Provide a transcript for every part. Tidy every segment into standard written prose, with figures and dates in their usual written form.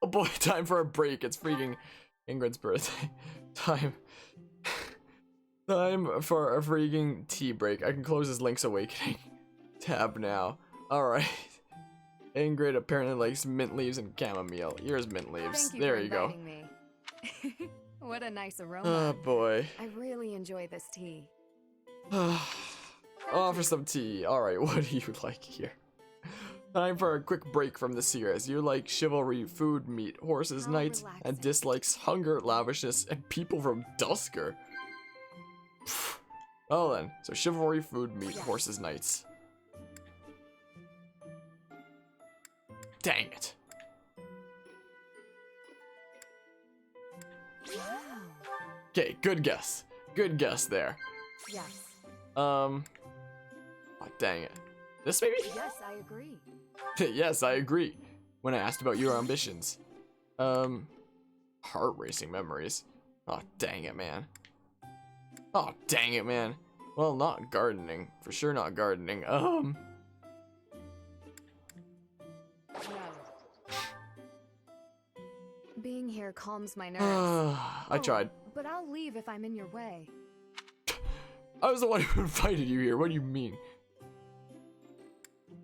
Oh boy, time for a break. It's freaking Ingrid's birthday. Time. Time for a freaking tea break. I can close this Link's Awakening tab now. Alright. Ingrid apparently likes mint leaves and chamomile. Here's mint leaves. Thank you there for you go. inviting me. What a nice aroma. Oh boy. I really enjoy this tea. Offer some tea. Alright, what do you like here? Time for a quick break from the series. You like chivalry, food, meat, horses, How knights, and relaxing. dislikes hunger, lavishness, and people from Dusker. Oh then, so chivalry, food, meat, Yes. horses, knights. Dang it. Wow. Okay, good guess. Good guess there. Yes. Oh, dang it. This maybe? Yes, I agree. Yes, I agree. When I asked about your ambitions. Heart-racing memories. Oh, dang it, man. Oh, dang it, man. Well, not gardening. For sure not gardening. No. Being here calms my nerves. I tried. But I'll leave if I'm in your way. I was the one who invited you here. What do you mean?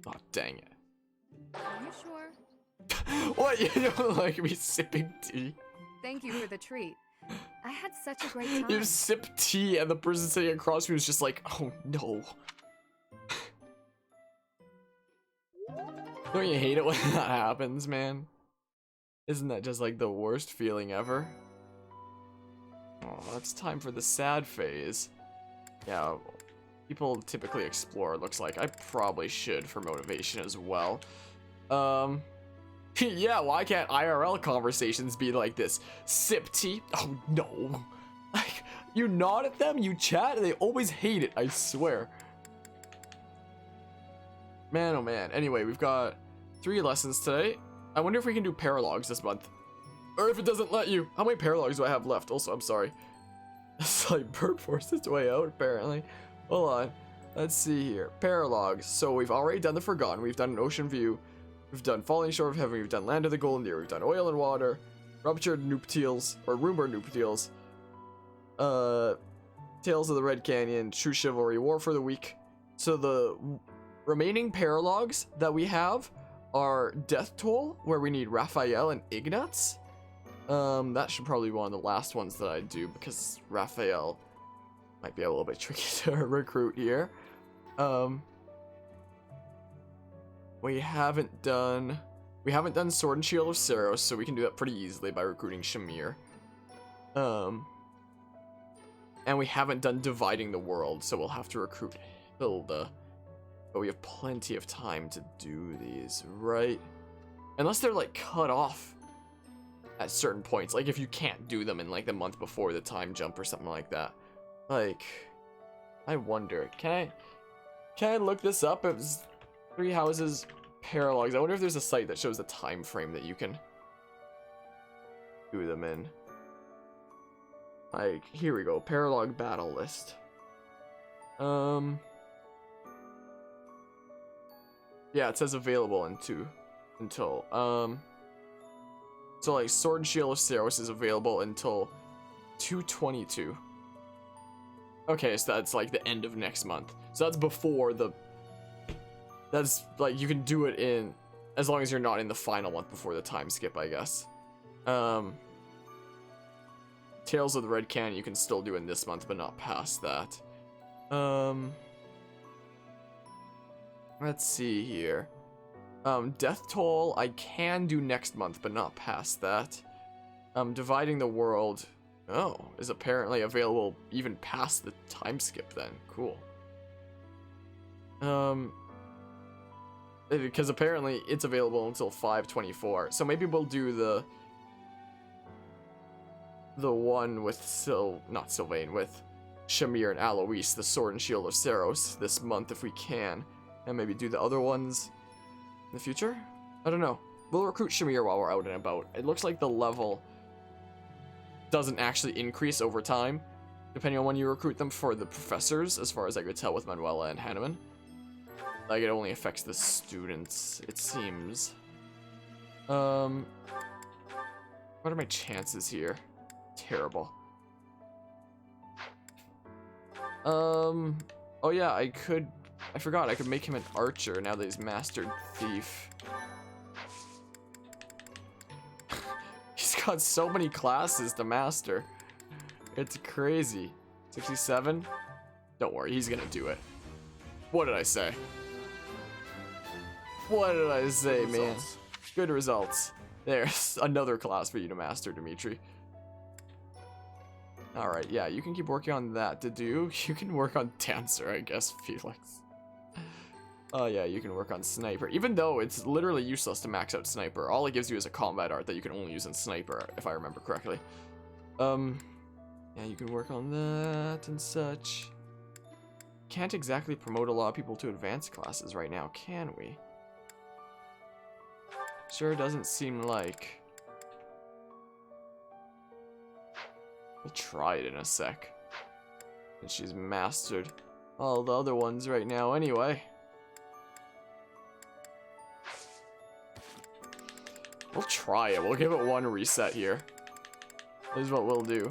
Oh, dang it. Are you sure? What? You don't like me sipping tea? Thank you for the treat. I had such a great time. You sip tea and the person sitting across from you is just like, oh no. Don't you hate it when that happens, man? Isn't that just like the worst feeling ever? Oh, it's time for the sad phase. Yeah, people typically explore, it looks like. I probably should for motivation as well. Yeah, why can't IRL conversations be like this? Sip tea? Oh no. Like, you nod at them, you chat, and they always hate it, I swear. Man, oh man. Anyway, we've got 3 lessons today. I wonder if we can do paralogs this month. Or if it doesn't let you. How many paralogs do I have left? Also, I'm sorry. It's like bird forced its way out, apparently. Hold on. Let's see here. Paralogs. So we've already done the Forgotten. We've done an Ocean View. We've done Falling Shore of Heaven. We've done Land of the Golden Deer. We've done Oil and Water. Ruptured Nuptials. Or Rumored Nuptials. Tales of the Red Canyon. True Chivalry. War for the Weak. So the remaining paralogs that we have are Death Toll, where we need Raphael and Ignatz. That should probably be one of the last ones that I do, because Raphael might be a little bit tricky to recruit here. We haven't done Sword and Shield of Saros, so we can do that pretty easily by recruiting Shamir. And we haven't done Dividing the World, so we'll have to recruit Hilda. But we have plenty of time to do these, right? Unless they're like cut off at certain points, like if you can't do them in like the month before the time jump or something like that. Like, I wonder, can I look this up? It was 3 houses paralogs. I wonder if there's a site that shows the time frame that you can do them in. Like, here we go, paralog battle list. Yeah, it says available until so like Sword and Shield of Saros is available until 2/22. Okay, so that's like the end of next month. So that's before that's like you can do it in as long as you're not in the final month before the time skip, I guess. Tales of the Red Canyon you can still do in this month, but not past that. Let's see here. Death Toll I can do next month, but not past that. Dividing the World, is apparently available even past the time skip then. Cool. Because apparently it's available until 5/24. So maybe we'll do the one with not Sylvain, with Shamir and Alois, the Sword and Shield of Saros this month if we can. And maybe do the other ones in the future? I don't know. We'll recruit Shamir while we're out and about. It looks like the level doesn't actually increase over time, depending on when you recruit them for the professors, as far as I could tell with Manuela and Hanneman. Like, it only affects the students, it seems. What are my chances here? Terrible. Oh yeah, I forgot I could make him an archer now that he's mastered thief. He's got so many classes to master. It's crazy. 67? Don't worry, he's gonna do it. What did I say? What did I say, man? Good results. There's another class for you to master, Dimitri. Alright, yeah, you can keep working on that. You can work on Dancer, I guess, Felix. Oh yeah, you can work on Sniper. Even though it's literally useless to max out Sniper. All it gives you is a combat art that you can only use in Sniper, if I remember correctly. Yeah, you can work on that and such. Can't exactly promote a lot of people to advanced classes right now, can we? Sure doesn't seem like. We'll try it in a sec. And she's mastered all the other ones right now anyway. We'll try it. We'll give it one reset here. This is what we'll do.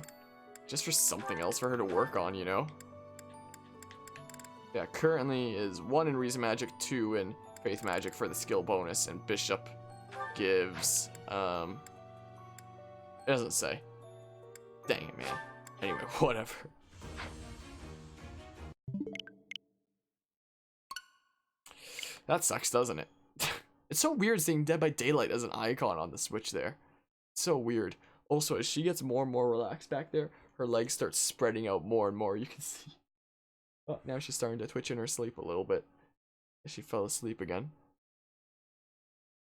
Just for something else for her to work on, you know? Yeah, currently is 1 in Reason Magic, 2 in Faith Magic for the skill bonus, and Bishop gives, it doesn't say. Dang it, man. Anyway, whatever. That sucks, doesn't it? It's so weird seeing Dead by Daylight as an icon on the Switch there. It's so weird. Also, as she gets more and more relaxed back there, her legs start spreading out more and more, you can see. Oh, now she's starting to twitch in her sleep a little bit. She fell asleep again.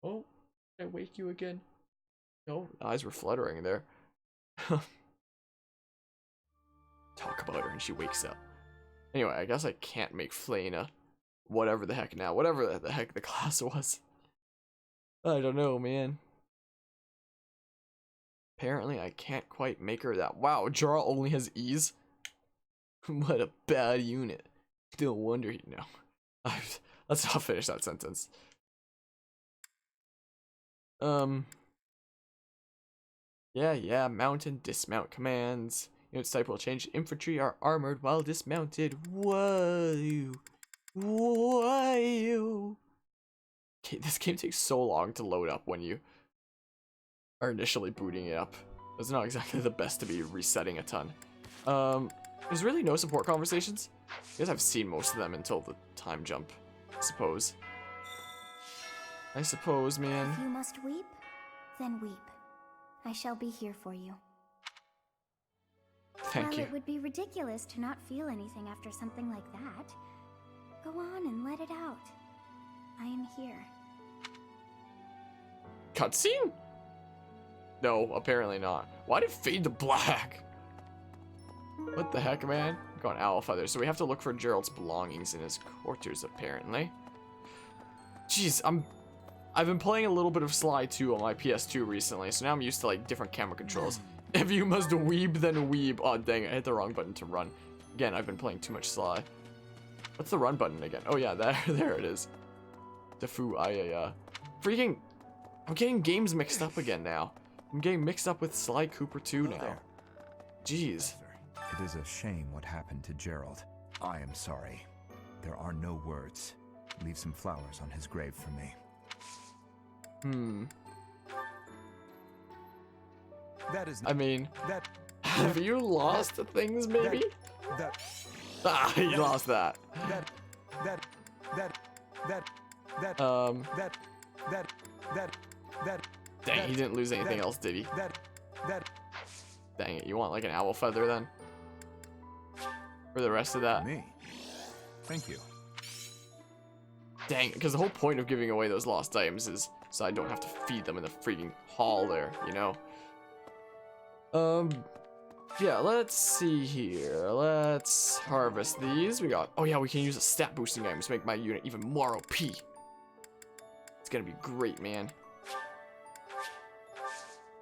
Oh, did I wake you again? No, eyes were fluttering there. Talk about her and she wakes up. Anyway, I guess I can't make Flana whatever the heck now. Whatever the heck the class was. I don't know, man. Apparently, I can't quite make her that. Wow, Jara only has ease? What a bad unit. No wonder you know. Let's not finish that sentence. Yeah, mount and dismount commands. Units type will change. Infantry are armored while dismounted. Whoa. Whoa. Okay, this game takes so long to load up when you are initially booting it up. It's not exactly the best to be resetting a ton. There's really no support conversations. I guess I've seen most of them until the time jump, I suppose. Man. If you must weep, then weep. I shall be here for you. Thank you. It would be ridiculous to not feel anything after something like that. Go on and let it out. I am here. Cutscene? No, apparently not. Why did it fade to black? What the heck, man? Got an owl feather, so we have to look for Gerald's belongings in his quarters, apparently. Jeez, I've been playing a little bit of Sly 2 on my PS2 recently, so now I'm used to like different camera controls. If you must weeb, then weeb. Oh dang, I hit the wrong button to run. Again, I've been playing too much Sly. What's the run button again? Oh yeah, there it is. Defu, freaking, I'm getting games mixed up again now. I'm getting mixed up with Sly Cooper 2 now. Jeez. It is a shame what happened to Gerald. I am sorry. There are no words. Leave some flowers on his grave for me. That is. I mean, have you lost things maybe? He lost that. Dang, he didn't lose anything else, did he? Dang it, you want like an owl feather then? For the rest of that? Me. Thank you. Dang it, because the whole point of giving away those lost items is so I don't have to feed them in the freaking hall there, you know? Yeah, let's see here. Let's harvest these. We got, oh yeah, we can use a stat boosting item to make my unit even more OP. It's gonna be great, man.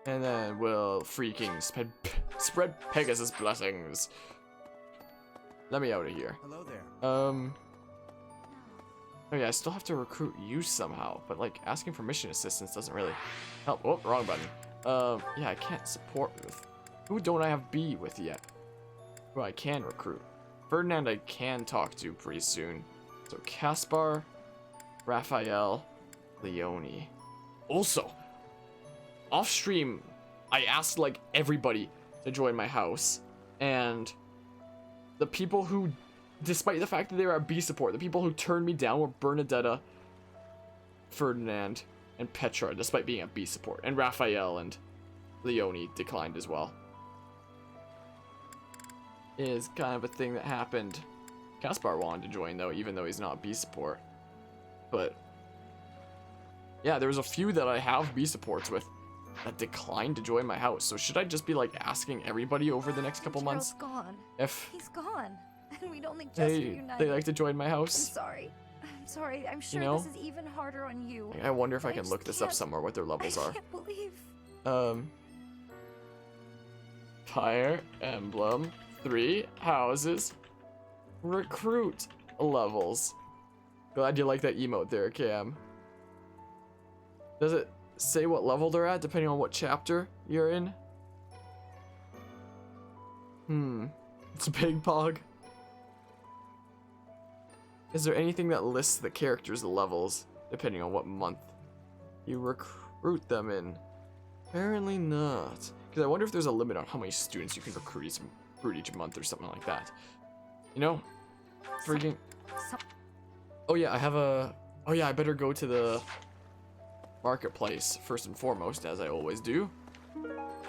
And then we'll freaking spread Pegasus blessings. Let me out of here. Hello there. Oh yeah, I still have to recruit you somehow, but like asking for mission assistance doesn't really help. Oh, wrong button. Yeah, I can't support with. Who don't I have B with yet? Who I can recruit. Ferdinand I can talk to pretty soon. So Caspar, Raphael, Leone. Also, off stream, I asked like everybody to join my house, and the people who, despite the fact that they were at B support, the people who turned me down were Bernadetta, Ferdinand, and Petra, despite being at B support, and Raphael and Leone declined as well. Is kind of a thing that happened. Caspar wanted to join though, even though he's not B support. But yeah, there was a few that I have B supports with that declined to join my house. So should I just be like asking everybody over the next couple months Gone. if He's gone. And we'd only just they reunited. like to join my I'm house? sorry. I'm sorry. I'm sure know? this is even harder on you. I wonder if I I can just look this up can't- somewhere what their levels I are. can't believe. Fire Emblem 3 houses recruit levels. Glad you like that emote there, Cam. Does it say what level they're at depending on what chapter you're in? It's a big pog. Is there anything that lists the characters' levels depending on what month you recruit them in? Apparently not. Because I wonder if there's a limit on how many students you can recruit each month or something like that. You know? Freaking... Oh yeah, I have a... Oh yeah, I better go to the marketplace first and foremost, as I always do.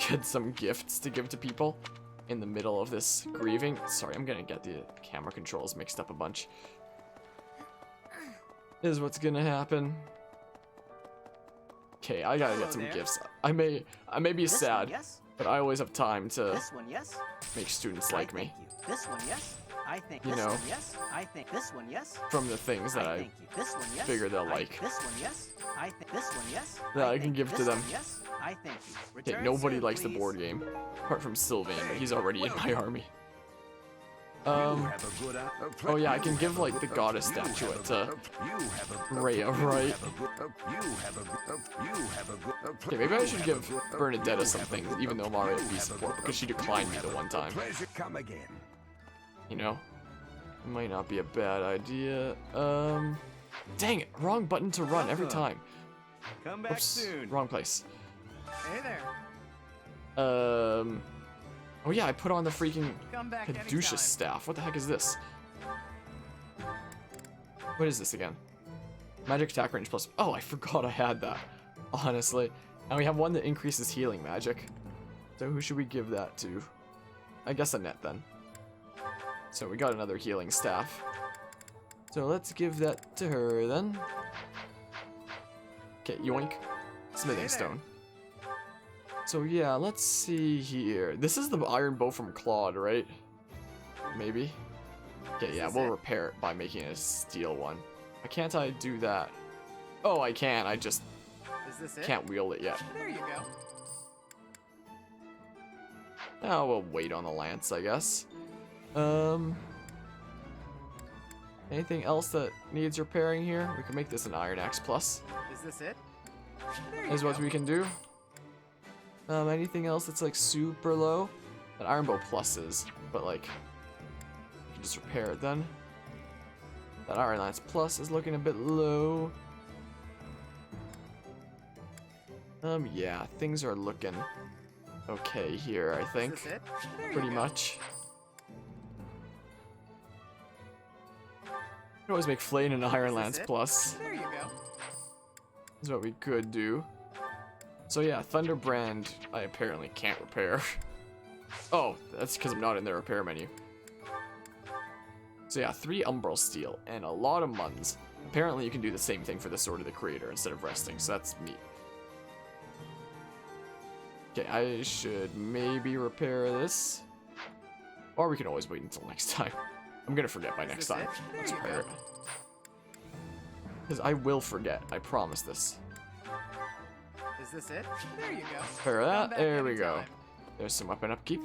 Get some gifts to give to people in the middle of this grieving. Sorry, I'm gonna get the camera controls mixed up a bunch. Is what's gonna happen. Okay, I gotta get some gifts. I may be This sad, one, yes. but I always have time to This one, yes. make students I like me thank you. This one, yes. I think You this know. one, yes. I think this one, yes. from the things that I I thank you. This one, yes. figure they'll I like. think this one, yes. I think this one, yes. That I can think give to this them. one, yes. I thank you. Okay, Return nobody soon, likes the please. board game, apart from Sylvain, but he's already in my army. Oh yeah, I can give like the goddess statuette to Rhea, right? Okay, maybe I should give Bernadetta something, even though I'm already at B support, because she declined me the one time. You know? It might not be a bad idea. Dang it, wrong button to run every time. Come back Oops, soon. wrong place. Hey there. Oh yeah, I put on the freaking Come back Caduceus anytime. staff. What the heck is this? What is this again? Magic attack range plus. Oh, I forgot I had that. Honestly. And we have one that increases healing magic. So who should we give that to? I guess Annette then. So we got another healing staff. So let's give that to her then. Okay, yoink. Smithing Hey there. stone. So yeah, let's see here. This is the iron bow from Claude, right? Maybe? Okay, yeah, This is we'll it. repair it by making a steel one. Why can't I do that? Oh, I can. I just Is this it? can't wield it yet. There you go. Oh, we'll wait on the lance, I guess. Anything else that needs repairing here? We can make this an Iron Axe Plus. Is this it? There you Is go. what we can do. Anything else that's like super low? An Iron Bow Plus is, but like, we can just repair it then. That Iron Lance Plus is looking a bit low. Yeah, things are looking okay here, I Is think. this it? There you Pretty go. much. We can always make Flame an Iron Is this Lance it? Plus. There you go. Is what we could do. So yeah, Thunderbrand I apparently can't repair. Oh, that's because I'm not in the repair menu. So yeah, 3 Umbral Steel and a lot of Muns. Apparently you can do the same thing for the Sword of the Creator instead of resting, so that's neat. Okay, I should maybe repair this. Or we can always wait until next time. I'm gonna forget by Is next this time. it? There Let's you repair it. go. Because I will forget, I promise this. Is this it? There you go. Repair Come that, back there we go. anytime. There's some weapon upkeep.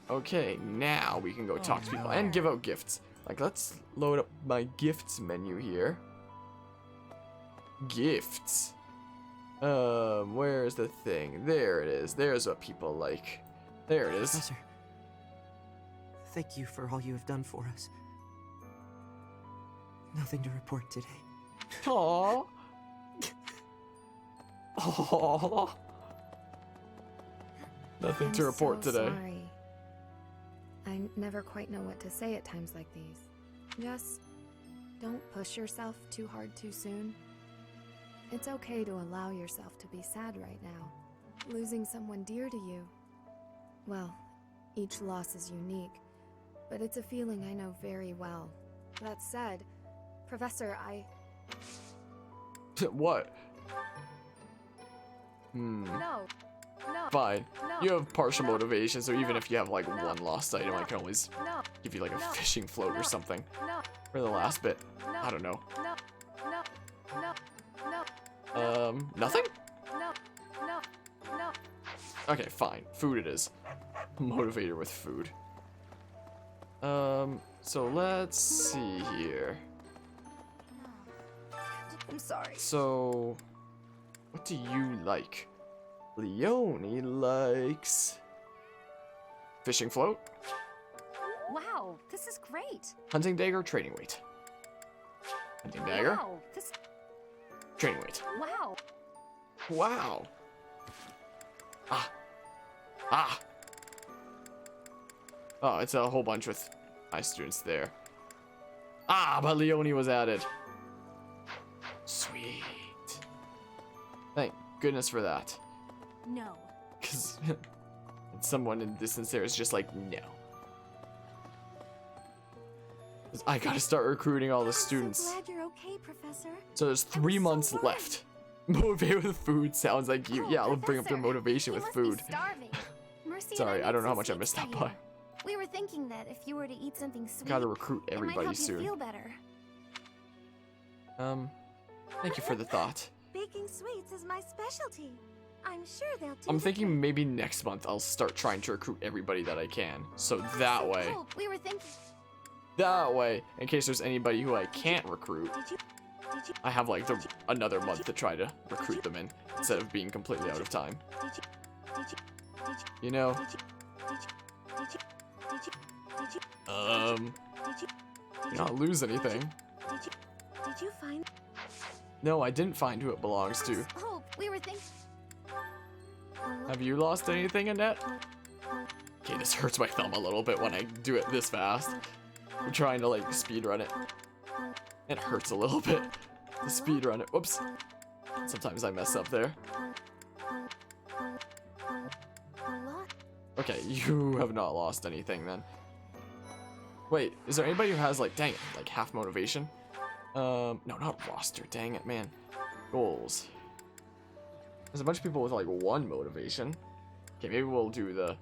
Okay, now we can go talk to people and give out gifts. Like, let's load up my gifts menu here. Gifts. Where's the thing? There it is. There's what people like. There it is. Professor, thank you for all you have done for us. Nothing to report today. Aww. Aww. Nothing to report so today. Sorry. I never quite know what to say at times like these. Just don't push yourself too hard too soon. It's okay to allow yourself to be sad right now. Losing someone dear to you. Well, each loss is unique, but it's a feeling I know very well. That said, Professor, What? No. Fine. No. You have partial No. motivation, so even No. if you have like No. one lost item, I No. can always No. give you like a No. fishing float No. or something No. for the last bit. No. I don't know. No. No. No. No. Nothing? No. No. No. Okay, fine. Food it is. Motivator with food. So let's see here. I'm sorry. So, what do you like? Leonie likes fishing float, Wow, this is great. hunting dagger, training weight. Hunting dagger, Wow, this. training weight. Wow. Wow. Ah. Oh, it's a whole bunch with my students there. But Leonie was added. Sweet. Thank goodness for that. No. Because someone in the distance there is just like, no. 'Cause I gotta start recruiting all the students. I'm so glad you're okay, Professor. So there's 3 I'm so months worried. left. Motivate with food sounds like you. Oh, Yeah, I'll bring up their Professor, motivation you with must be food. starving. Mercy and Sorry, I made don't know how some much I sweets missed for that you. by. We were thinking that if you were to eat something sweet, Gotta recruit it might everybody help soon. you feel better. Thank you for the thought. Baking sweets is my specialty. I'm sure they'll do. I'm thinking maybe next month I'll start trying to recruit everybody that I can. So that way, We were thinking. in case there's anybody who I can't recruit, Did you? I have like another month to try to recruit them in instead of being completely out of time. Did You know? you? Did You not lose anything. Did you find? No, I didn't find who it belongs to. Oh, we were thinking. Have you lost anything, Annette? Okay, this hurts my thumb a little bit when I do it this fast. I'm trying to like speed run it. It hurts a little bit to speed run it. Whoops. Sometimes I mess up there. Okay, you have not lost anything then. Wait, is there anybody who has like, dang it, like half motivation? No, not roster, dang it, man. Goals. There's a bunch of people with like 1 motivation. Okay, maybe we'll do the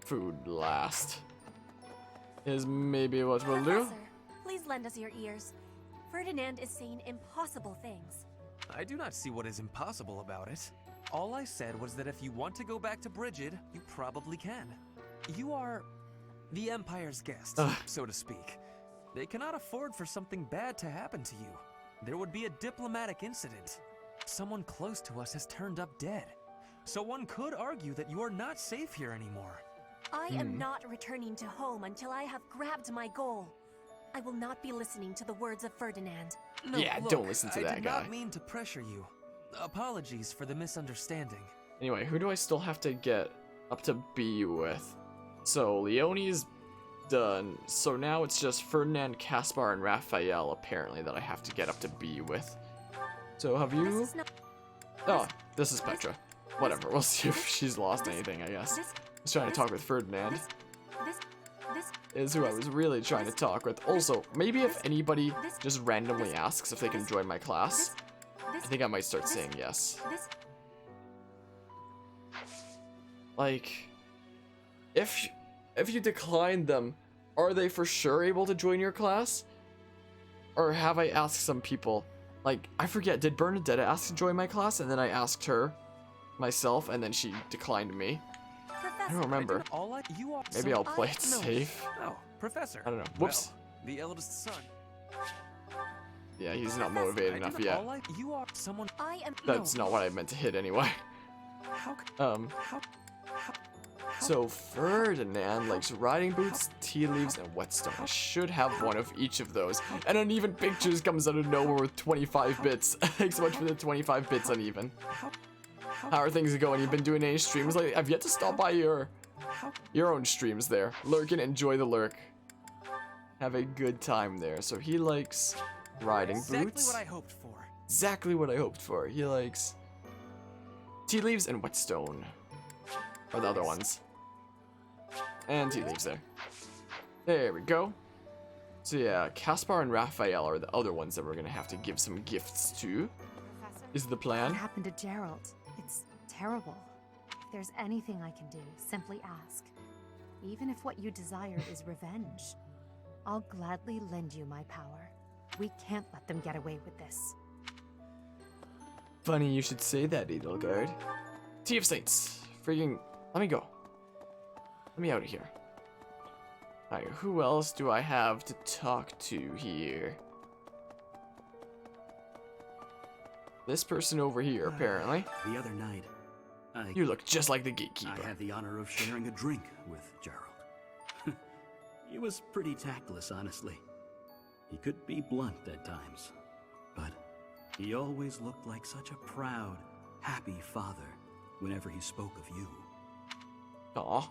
food last. Is maybe what we'll do. Professor, please lend us your ears. Ferdinand is saying impossible things. I do not see what is impossible about it. All I said was that if you want to go back to Brigid, you probably can. You are the Empire's guest, so to speak. They cannot afford for something bad to happen to you. There would be a diplomatic incident. Someone close to us has turned up dead. So one could argue that you are not safe here anymore. I am not returning to home until I have grabbed my goal. I will not be listening to the words of Ferdinand. No, Yeah, look, don't listen to I that did guy. not mean to pressure you. Apologies for the misunderstanding. Anyway, who do I still have to get up to B with? So, Leonie's done. So now it's just Ferdinand, Caspar, and Raphael, apparently, that I have to get up to B with. So, have you... This is not. Oh, this is Petra. Whatever, we'll see if she's lost anything, I guess. I was trying to talk with Ferdinand. This Is who I was really trying to talk with. Also, maybe if anybody just randomly asks if they can join my class, I think I might start saying yes. Like, if you decline them, are they for sure able to join your class? Or have I asked some people? Like, I forget, did Bernadette ask to join my class, and then I asked her myself, and then she declined me? I don't remember. Maybe I'll play it safe. No, Professor. I don't know. Whoops. Well, the eldest son. Yeah, he's not motivated enough yet. You are someone. I am. That's not what I meant to hit anyway. How So Ferdinand likes riding boots, tea leaves, and whetstone. I should have one of each of those. And Uneven Pictures comes out of nowhere with 25 bits. Thanks so much for the 25 bits, Uneven. How are things going? You've been doing any streams lately? I've yet to stop by your own streams there. Lurk and enjoy the lurk. Have a good time there. So he likes riding boots. Exactly what I hoped for. Exactly what I hoped for. He likes tea leaves and whetstone. Or the other ones. And tea leaves there. There we go. So yeah, Caspar and Raphael are the other ones that we're gonna have to give some gifts to. Professor, Is the plan? What happened to Gerald? It's terrible. If there's anything I can do, simply ask. Even if what you desire is revenge, I'll gladly lend you my power. We can't let them get away with this. Funny you should say that, Edelgard. Tea of Saints. Freaking... Let me go. Let me out of here. Alright, who else do I have to talk to here? This person over here, apparently. The other night, You look just like the gatekeeper. I had the honor of sharing a drink with Gerald. He was pretty tactless, honestly. He could be blunt at times, but he always looked like such a proud, happy father whenever he spoke of you. Aw.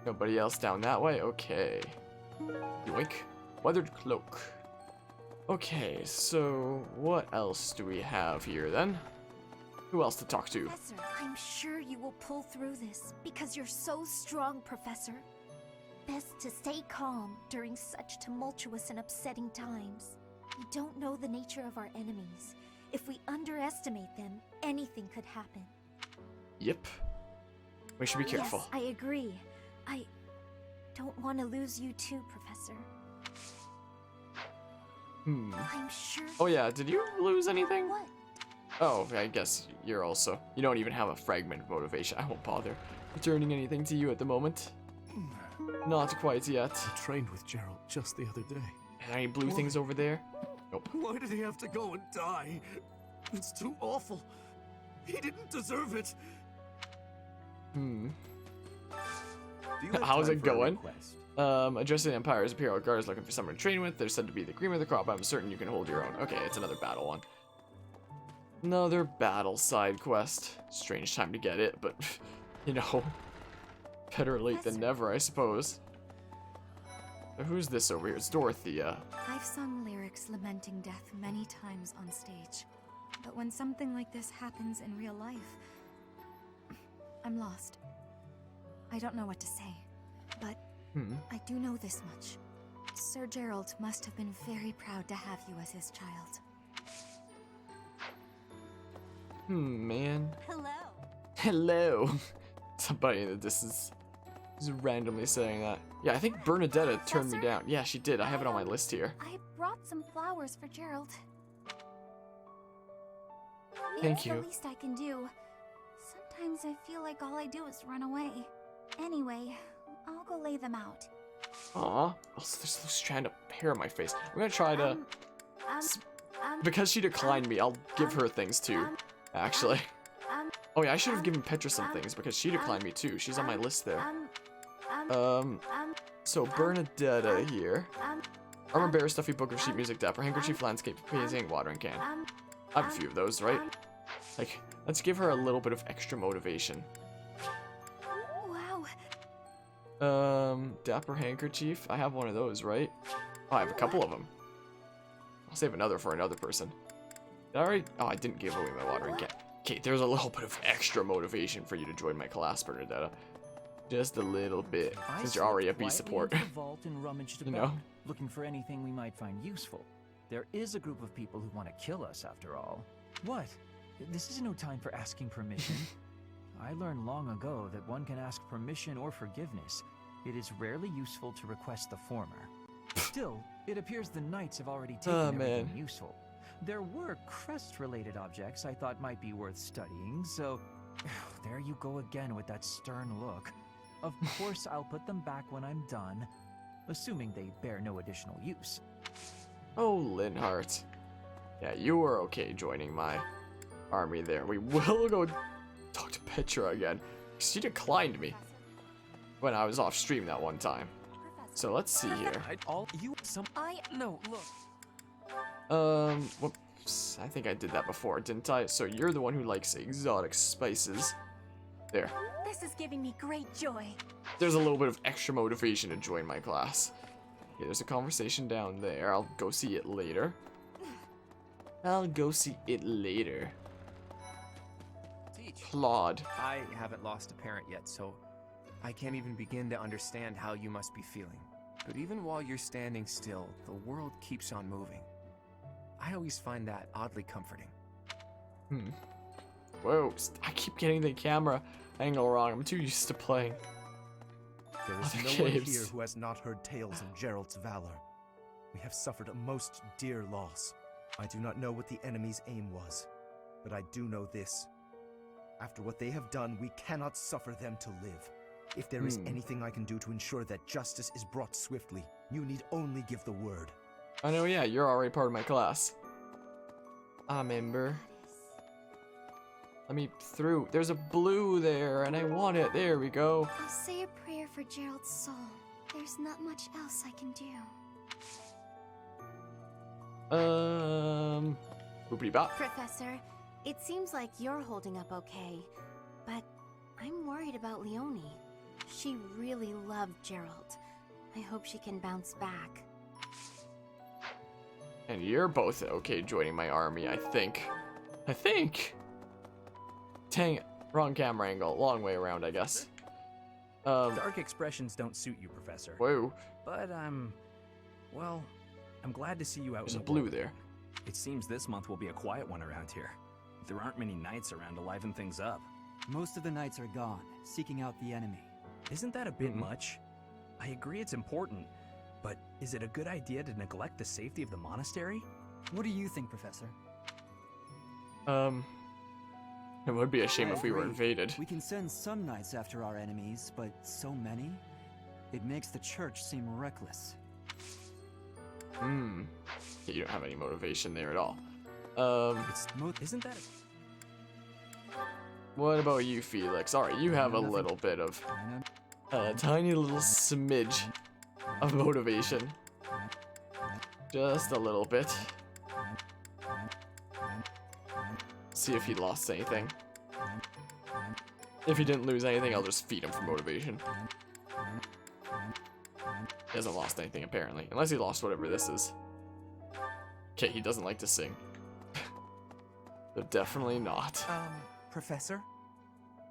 Nobody else down that way? Okay. Yoink. Weathered cloak. Okay, so what else do we have here then? Who else to talk to? Professor, I'm sure you will pull through this because you're so strong, Professor. Best to stay calm during such tumultuous and upsetting times. We don't know the nature of our enemies. If we underestimate them, anything could happen. Yep. We should be careful. Yes, I agree. I don't want to lose you too, Professor. I'm sure. Oh yeah, did you lose anything? What? Oh, I guess you're also... You don't even have a fragment of motivation. I won't bother returning anything to you at the moment. Not quite yet. I trained with Gerald just the other day. Any blue things over there? Nope. Why did he have to go and die? It's too awful. He didn't deserve it. How's it going? Addressing the Empire's Imperial Guard is looking for someone to train with. They're said to be the cream of the crop. I'm certain you can hold your own. Okay, it's another battle one. Another battle side quest. Strange time to get it, but, you know, better late than never, I suppose. Now, who's this over here? It's Dorothea. I've sung lyrics lamenting death many times on stage. But when something like this happens in real life, I'm lost. I don't know what to say, but I do know this much. Sir Gerald must have been very proud to have you as his child. Man. Hello. Hello. Somebody in the distance is randomly saying that. Yeah, I think Bernadetta turned me down. Yeah, she did. I have it on my list here. I brought some flowers for Gerald. Thank you. It's the least I can do. Sometimes I feel like all I do is run away. Anyway, I'll go lay them out. Aw. Also, there's a strand of hair on my face. I'm gonna try to... because she declined me, I'll give her things too. Actually. Oh yeah, I should have given Petra some things because she declined me too. She's on my list there. So Bernadetta here. Armor bearer, stuffy book of sheet music, dapper handkerchief, landscape painting, watering can. I have a few of those, right? Like, let's give her a little bit of extra motivation. Wow. Dapper handkerchief. I have one of those, right? Oh, I have a couple of them. I'll save another for another person. Did I already? Oh, I didn't give away my watering can. Okay, there's a little bit of extra motivation for you to join my class, Bernadetta. Just a little bit, since you're already a B support. You know? Looking for anything we might find useful. There is a group of people who want to kill us, after all. What? This is no time for asking permission. I learned long ago that one can ask permission or forgiveness. It is rarely useful to request the former. Still, it appears the knights have already taken everything useful. There were crest-related objects I thought might be worth studying, so... there you go again with that stern look. Of course, I'll put them back when I'm done, assuming they bear no additional use. Oh, Linhart. Yeah, you were okay joining my army there. We will go talk to Petra again. She declined me when I was off stream that one time. So let's see here. Whoops. I think I did that before, didn't I? So you're the one who likes exotic spices. There. This is giving me great joy. There's a little bit of extra motivation to join my class. Okay, there's a conversation down there. I'll go see it later. Claude. I haven't lost a parent yet, so I can't even begin to understand how you must be feeling. But even while you're standing still, the world keeps on moving. I always find that oddly comforting. Whoa, I keep getting the camera angle wrong. I'm too used to playing. There is other no one games. here who has not heard tales of Gerald's valor. We have suffered a most dear loss. I do not know what the enemy's aim was, but I do know this. After what they have done, we cannot suffer them to live. If there is anything I can do to ensure that justice is brought swiftly, you need only give the word. I know, yeah, you're already part of my class. I remember. Let me through. There's a blue there, and I want it. There we go. I'll say a prayer for Gerald's soul. There's not much else I can do. Boopity bop. Professor, it seems like you're holding up okay, but I'm worried about Leonie. She really loved Gerald. I hope she can bounce back. And you're both okay joining my army, I think. Dang it. Wrong camera angle. Long way around, I guess. Dark expressions don't suit you, Professor. Whoa. But well, I'm glad to see you out There's in a the blue world. there. It seems this month will be a quiet one around here. There aren't many knights around to liven things up. Most of the knights are gone, seeking out the enemy. Isn't that a bit much? I agree it's important, but is it a good idea to neglect the safety of the monastery? What do you think, Professor? It would be a shame I if we were agree. invaded. We can send some knights after our enemies, but so many? It makes the church seem reckless. Yeah, you don't have any motivation there at all. Isn't that What about you, Felix? Alright, you have a little bit of a tiny little smidge of motivation. Just a little bit. See if he lost anything. If he didn't lose anything, I'll just feed him for motivation. He hasn't lost anything, apparently. Unless he lost whatever this is. Okay, he doesn't like to sing. So definitely not. Professor?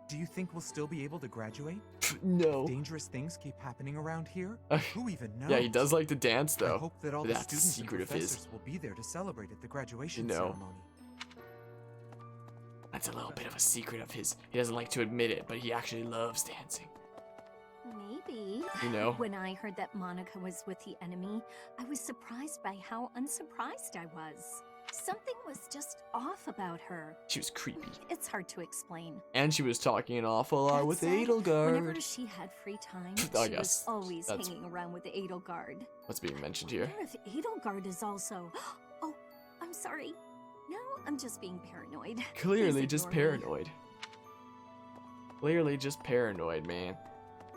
Do you think we'll still be able to graduate? No. Dangerous things keep happening around here? Who even knows? Yeah, he does like to dance, though. I hope that all But the that's a students and secret of his. professors will be there to celebrate at the graduation You know. ceremony. That's a little bit of a secret of his. He doesn't like to admit it, but he actually loves dancing. Maybe. You know? When I heard that Monica was with the enemy, I was surprised by how unsurprised I was. Something was just off about her. She was creepy. It's hard to explain. And she was talking an awful lot with That said, Edelgard. Whenever she had free time, I she guess was always that's hanging around with the Edelgard. what's being mentioned I here. wonder if Edelgard is also... Oh, I'm sorry. No, I'm just being paranoid. Clearly Please just ignore me. paranoid. Clearly just paranoid, man.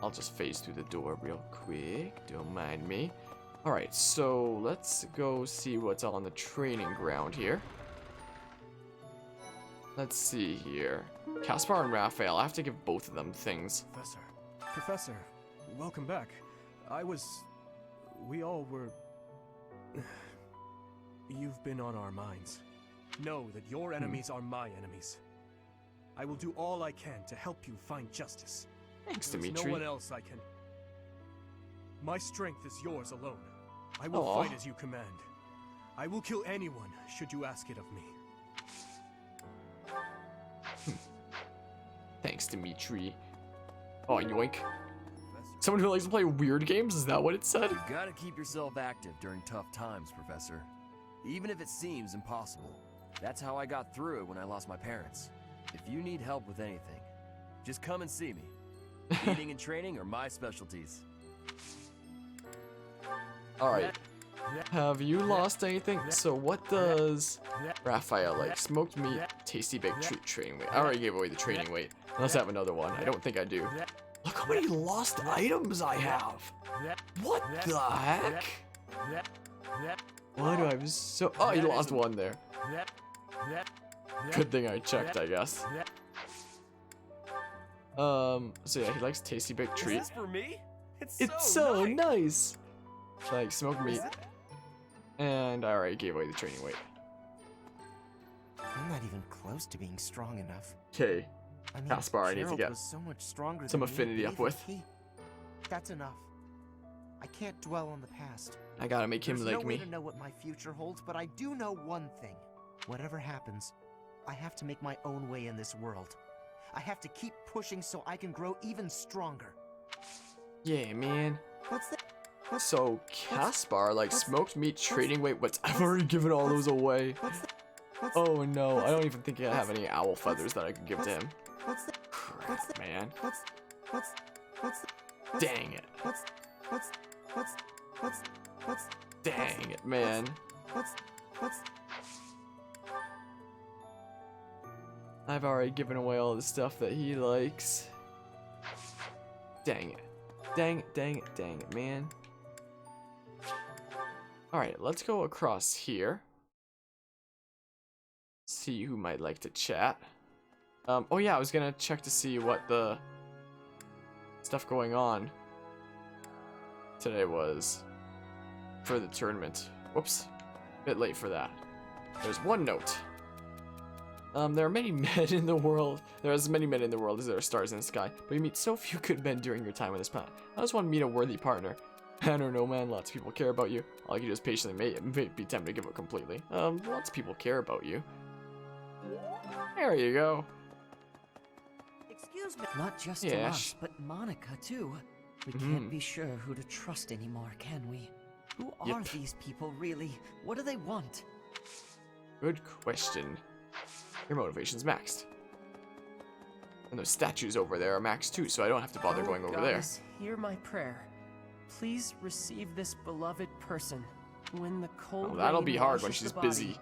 I'll just phase through the door real quick. Don't mind me. Alright, so let's go see what's on the training ground here. Let's see here. Caspar and Raphael, I have to give both of them things. Professor, welcome back. We all were... You've been on our minds. Know that your enemies are my enemies. I will do all I can to help you find justice. Thanks, There's Dimitri. no one else I can... My strength is yours alone. I will Aw. fight as you command. I will kill anyone, should you ask it of me. Thanks, Dimitri. Oh, yoink. Someone who likes to play weird games? Is that what it said? You gotta keep yourself active during tough times, Professor. Even if it seems impossible. That's how I got through it when I lost my parents. If you need help with anything, just come and see me. Leading and training are my specialties. Alright. Have you lost anything? So what does Raphael like? Smoked meat, tasty baked treat, training weight. I already gave away the training weight. Unless I have another one. I don't think I do. Look how many lost items I have. What the heck? Why do I have so... Oh, you lost one there. Good thing I checked, I guess. So yeah, he likes tasty baked treat. Is this for me? It's so nice. Like smoked meat. And I already gave away the training weight. I'm not even close to being strong enough. Okay. I mean, Caspar, I need to Gerald get was so much stronger some than me, affinity but up even with. That's enough. I can't dwell on the past. I gotta make him There's like no way me. to know what my future holds, but I do know one thing. Whatever happens, I have to make my own way in this world. I have to keep pushing so I can grow even stronger. Yeah, man. What's that? So Caspar, like smoked meat, trading weight. What's? I've already given all those away. Oh no, I don't even think I have any owl feathers that I could give to him. Crap, man. Dang it. Dang it, man. I've already given away all the stuff that he likes. Dang it. Dang it, dang it, dang it, man. Alright, let's go across here. See who might like to chat. Oh yeah, I was gonna check to see what the stuff going on today was for the tournament. Whoops. Bit late for that. There's one note. There are many men in the world. There are as many men in the world as there are stars in the sky, but you meet so few good men during your time on this planet. I just want to meet a worthy partner. I don't know, man. Lots of people care about you. All you can do is patiently be tempted to give up completely. Lots of people care about you. There you go. Excuse me. Not just to us, but Monica too. We can't be sure who to trust anymore, can we? Who are these people really? What do they want? Good question. Your motivation's maxed. And those statues over there are maxed too, so I don't have to bother going over there. Hear my prayer. Please receive this beloved person. When the cold that'll be hard when she's busy,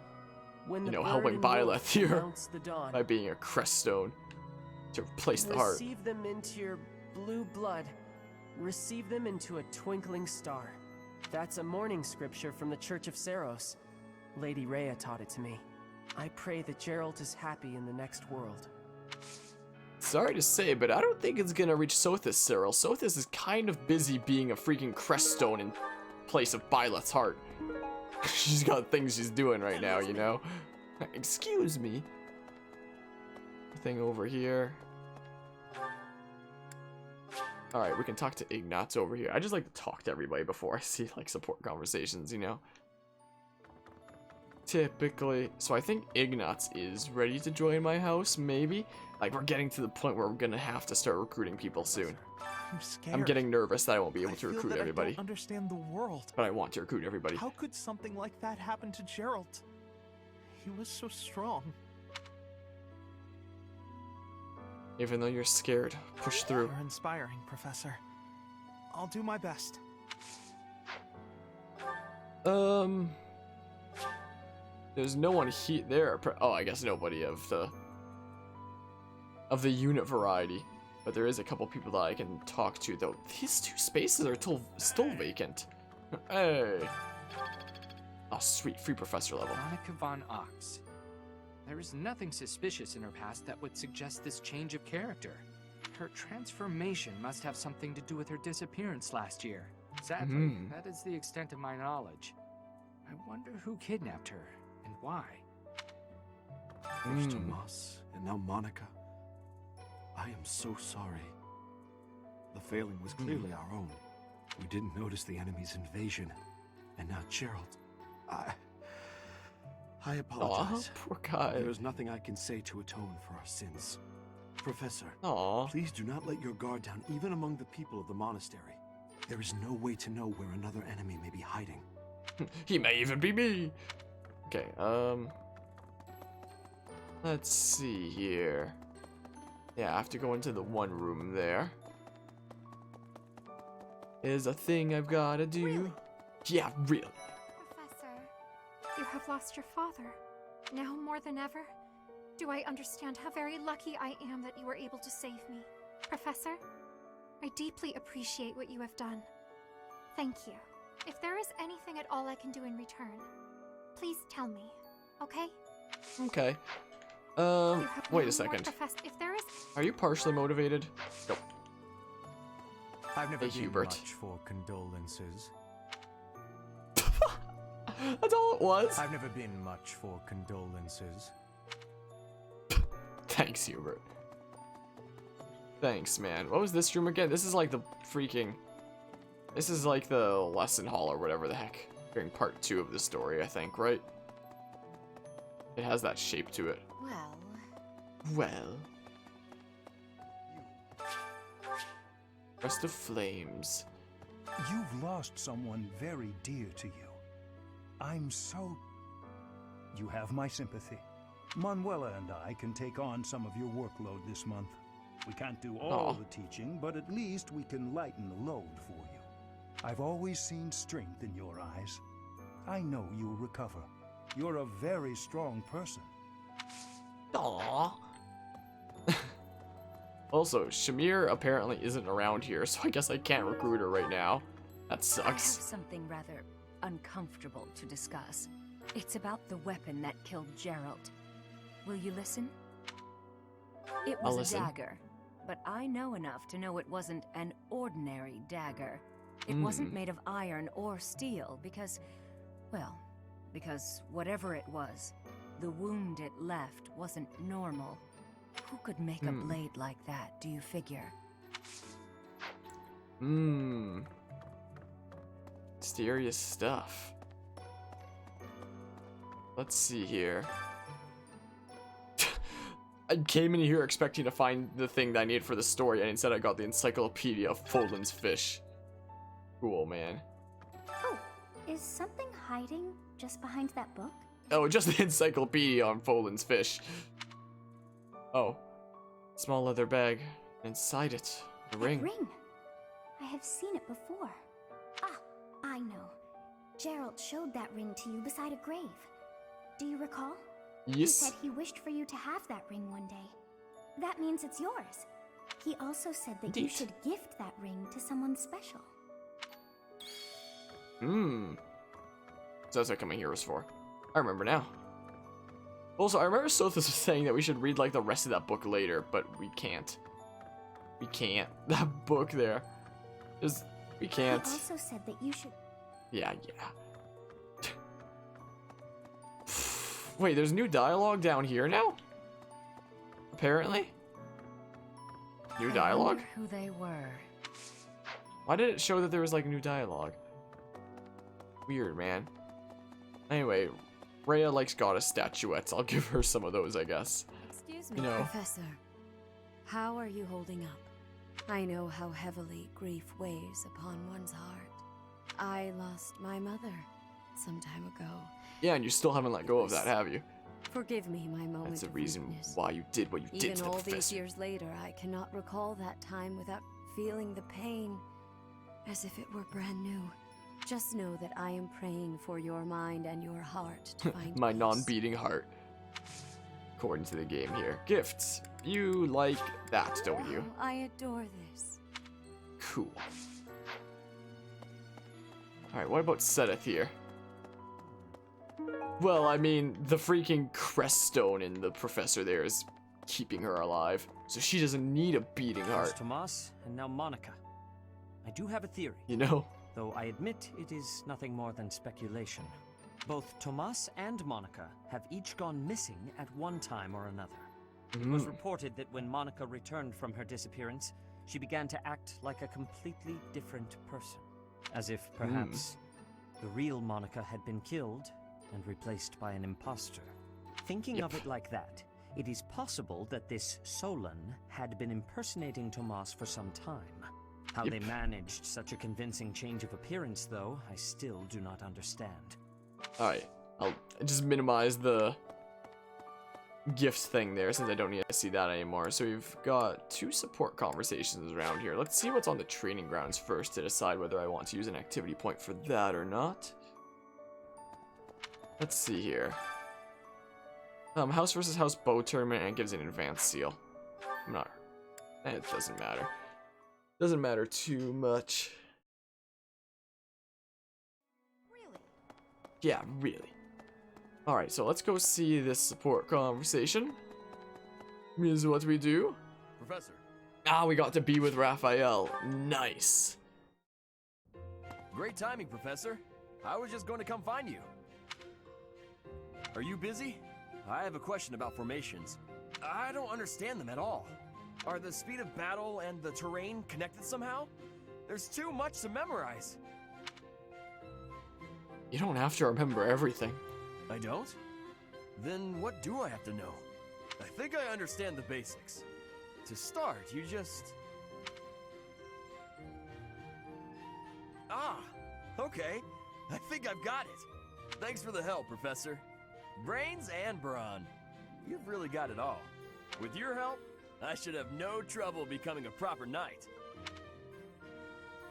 you know, helping Byleth here by being a crest stone to replace the heart. Receive them into your blue blood. Receive them into a twinkling star. That's a morning scripture from the Church of Seros. Lady Rhea taught it to me. I pray that Geralt is happy in the next world. Sorry to say, but I don't think it's gonna reach Sothis, Cyril. Sothis is kind of busy being a freaking creststone in place of Byleth's heart. She's got things she's doing right now, you know? Excuse me. Thing over here. Alright, we can talk to Ignatz over here. I just like to talk to everybody before I see, like, support conversations, you know? Typically. So I think Ignatz is ready to join my house, maybe? Like, we're getting to the point where we're gonna have to start recruiting people soon. I'm scared. I'm getting nervous that I won't be able to recruit everybody. I don't understand the world. But I want to recruit everybody. How could something like that happen to Geralt? He was so strong. Even though you're scared, push through. You're inspiring, Professor. I'll do my best. There's no one there. Oh, I guess nobody of the unit variety. But there is a couple people that I can talk to, though. These two spaces are still vacant. Hey. Oh, sweet. Free professor level. Monica von Ox. There is nothing suspicious in her past that would suggest this change of character. Her transformation must have something to do with her disappearance last year. Sadly, that is the extent of my knowledge. I wonder who kidnapped her, and why. First Tomas, and now Monica. I am so sorry. The failing was clearly our own. We didn't notice the enemy's invasion. And now Geralt. I apologize. Aw, poor guy. There is nothing I can say to atone for our sins. Professor, please do not let your guard down even among the people of the monastery. There is no way to know where another enemy may be hiding. He may even be me. Okay, let's see here. Yeah, I have to go into the one room there. There's a thing I've gotta do. Really? Yeah, really. Professor, you have lost your father. Now more than ever, do I understand how very lucky I am that you were able to save me. Professor, I deeply appreciate what you have done. Thank you. If there is anything at all I can do in return, please tell me, okay? Okay. Wait a second. If there is... Are you partially motivated? Nope. I've never hey, been Hubert. much for condolences. That's all it was? I've never been much for condolences. Thanks, Hubert. Thanks, man. What was this room again? This is like the freaking... This is like the lesson hall or whatever the heck. During part 2 of the story, I think, right? It has that shape to it. Well... Well... Rest of Flames. You've lost someone very dear to you. I'm so... You have my sympathy. Manuela and I can take on some of your workload this month. We can't do all the teaching, but at least we can lighten the load for you. I've always seen strength in your eyes. I know you'll recover. You're a very strong person. Aww. Also, Shamir apparently isn't around here, so I guess I can't recruit her right now. That sucks. I have something rather uncomfortable to discuss. It's about the weapon that killed Gerald. Will you listen? It was a dagger, but I know enough to know it wasn't an ordinary dagger. It wasn't made of iron or steel because, well, because whatever it was, the wound it left wasn't normal. Who could make a blade like that, do you figure? Mysterious stuff. Let's see here. I came in here expecting to find the thing that I needed for the story, and instead I got the Encyclopedia of Foldland's Fish. Cool, man. Oh, is something hiding just behind that book? Oh, just the Encyclopedia on Foldland's Fish. Oh. Small leather bag. Inside it, the ring. Ring. I have seen it before. Ah, I know. Gerald showed that ring to you beside a grave. Do you recall? Yes. He said he wished for you to have that ring one day. That means it's yours. He also said that you should gift that ring to someone special. So that's what coming here was for. I remember now. Also, I remember Sothis was saying that we should read like the rest of that book later, but we can't. We can't. That book there is... We can't. He also said that you should... Yeah. Wait, there's new dialogue down here now? Apparently? New dialogue? I wonder who they were. Why did it show that there was like new dialogue? Weird, man. Anyway, Rhea likes goddess statuettes. I'll give her some of those, I guess. Excuse me, you know. Professor. How are you holding up? I know how heavily grief weighs upon one's heart. I lost my mother some time ago. Yeah, and you still haven't let go of that, have you? Forgive me my moment. That's the of reason weakness. why you did what you did to the Even all professor. these years later, I cannot recall that time without feeling the pain as if it were brand new. Just know that I am praying for your mind and your heart to find My peace. non-beating heart. According to the game here. Gifts. You like that, don't you? Oh, I adore this. Cool. Alright, what about Sedith here? Well, I mean, the freaking crest stone in the professor there is keeping her alive. So she doesn't need a beating heart. First Tomas, and now Monica. I do have a theory. You know? Though I admit it is nothing more than speculation. Both Tomas and Monica have each gone missing at one time or another. It was reported that when Monica returned from her disappearance, she began to act like a completely different person. As if, perhaps, the real Monica had been killed and replaced by an imposter. Thinking of it like that, it is possible that this Solon had been impersonating Tomas for some time. How they managed such a convincing change of appearance, though, I still do not understand. Alright, I'll just minimize the gift thing there, since I don't need to see that anymore. So we've got 2 support conversations around here. Let's see what's on the training grounds first to decide whether I want to use an activity point for that or not. Let's see here. House versus house bow tournament, and it gives an advanced seal. I'm not... It doesn't matter. Doesn't matter too much. Really? Yeah, really. Alright, so let's go see this support conversation. Is what we do. Professor. Ah, we got to be with Raphael. Nice. Great timing, Professor. I was just going to come find you. Are you busy? I have a question about formations. I don't understand them at all. Are the speed of battle and the terrain connected somehow? There's too much to memorize. You don't have to remember everything. I don't? Then what do I have to know? I think I understand the basics. To start, you just... Ah, okay. I think I've got it. Thanks for the help, Professor. Brains and brawn. You've really got it all. With your help, I should have no trouble becoming a proper knight.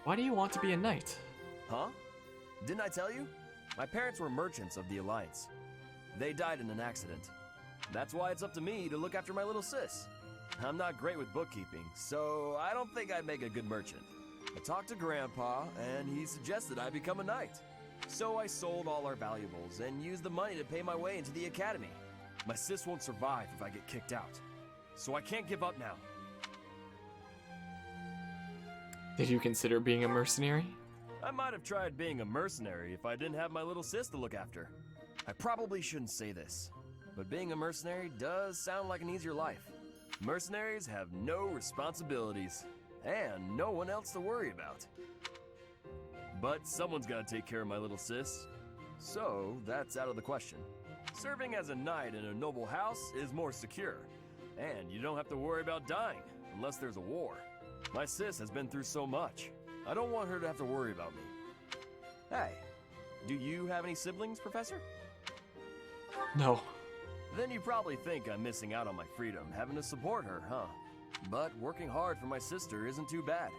Why do you want to be a knight? Huh? Didn't I tell you? My parents were merchants of the Alliance. They died in an accident. That's why it's up to me to look after my little sis. I'm not great with bookkeeping, so I don't think I'd make a good merchant. I talked to Grandpa, and he suggested I become a knight. So I sold all our valuables and used the money to pay my way into the academy. My sis won't survive if I get kicked out. So I can't give up now. Did you consider being a mercenary? I might have tried being a mercenary if I didn't have my little sis to look after. I probably shouldn't say this, but being a mercenary does sound like an easier life. Mercenaries have no responsibilities, and no one else to worry about. But someone's gotta take care of my little sis, so that's out of the question. Serving as a knight in a noble house is more secure, and you don't have to worry about dying unless there's a war. My sis has been through so much. I don't want her to have to worry about me. Hey, do you have any siblings, Professor? No. Then you probably think I'm missing out on my freedom, having to support her, huh? But working hard for my sister isn't too bad.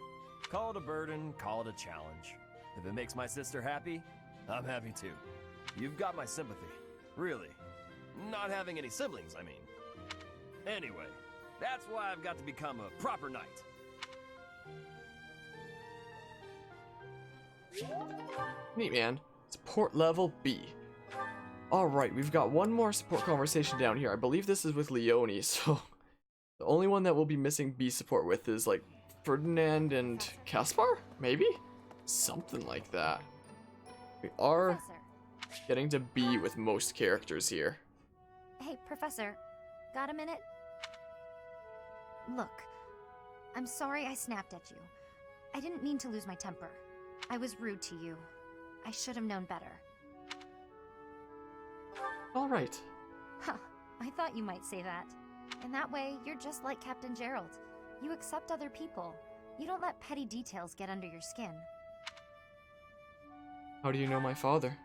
Call it a burden, call it a challenge. If it makes my sister happy, I'm happy too. You've got my sympathy. Really. Not having any siblings, I mean. Anyway, that's why I've got to become a proper knight. Neat, man. Support level B. Alright, we've got one more support conversation down here. I believe this is with Leone, so... The only one that we'll be missing B support with is, like, Ferdinand and Caspar? Maybe? Something like that. We are getting to B with most characters here. Hey, Professor. Got a minute? Look, I'm sorry I snapped at you. I didn't mean to lose my temper. I was rude to you. I should have known better. Alright. Huh, I thought you might say that. In that way, you're just like Captain Gerald. You accept other people. You don't let petty details get under your skin. How do you know my father?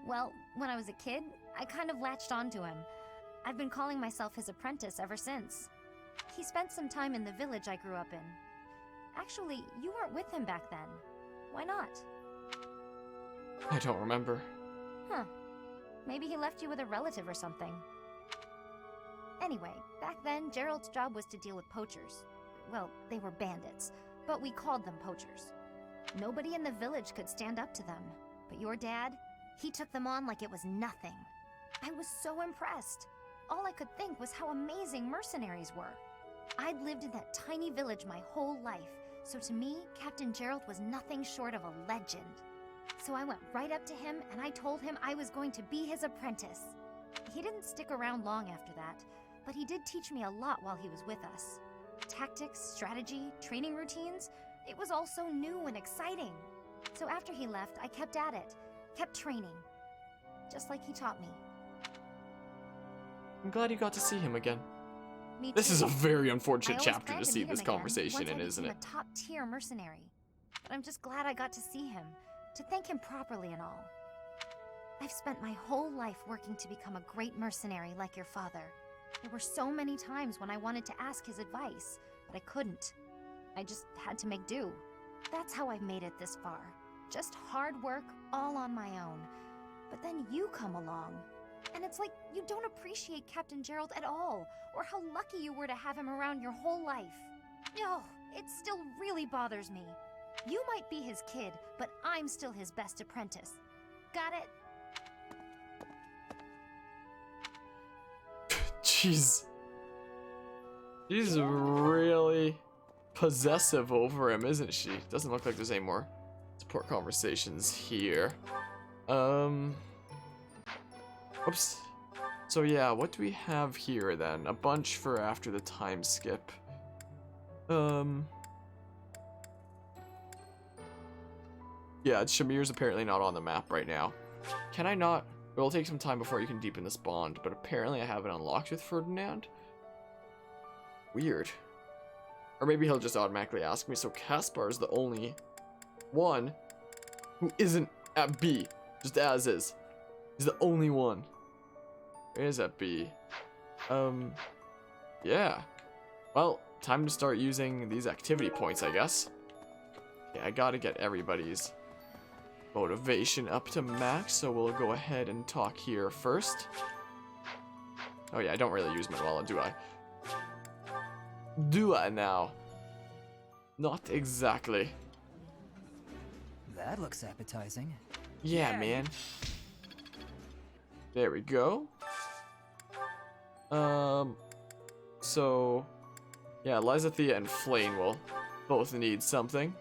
Well, when I was a kid, I kind of latched onto him. I've been calling myself his apprentice ever since. He spent some time in the village I grew up in. Actually, you weren't with him back then. Why not? I don't remember. Huh. Maybe he left you with a relative or something. Anyway, back then, Gerald's job was to deal with poachers. Well, they were bandits, but we called them poachers. Nobody in the village could stand up to them. But your dad, he took them on like it was nothing. I was so impressed. All I could think was how amazing mercenaries were. I'd lived in that tiny village my whole life, so to me, Captain Gerald was nothing short of a legend. So I went right up to him and I told him I was going to be his apprentice. He didn't stick around long after that, but he did teach me a lot while he was with us. Tactics, strategy, training routines, it was all so new and exciting. So after he left, I kept at it, kept training, just like he taught me. I'm glad you got to see him again. Me This too. is a very unfortunate I always chapter planned to see meet this him again conversation once I in, isn't became it? a top-tier mercenary. But I'm just glad I got to see him, to thank him properly and all. I've spent my whole life working to become a great mercenary like your father, There were so many times when I wanted to ask his advice, but I couldn't. I just had to make do. That's how I've made it this far. Just hard work, all on my own. But then you come along, and it's like you don't appreciate Captain Gerald at all, or how lucky you were to have him around your whole life. No, it still really bothers me. You might be his kid, but I'm still his best apprentice. Got it? Jeez. She's really possessive over him, isn't she? Doesn't look like there's any more support conversations here. Oops. So yeah, what do we have here then? A bunch for after the time skip. Yeah, Shamir's apparently not on the map right now. Can I not? It'll take some time before you can deepen this bond, but apparently I have it unlocked with Ferdinand. Weird. Or maybe he'll just automatically ask me, so Caspar is the only one who isn't at B, just as is. He's the only one. Where is at B? Yeah. Well, time to start using these activity points, I guess. Yeah, I gotta get everybody's motivation up to max, so we'll go ahead and talk here first. Oh yeah, I don't really use Manuela, do I? Do I now? Not exactly. That looks appetizing. Yeah, man. There we go. So, yeah, Lysathea and Flane will both need something.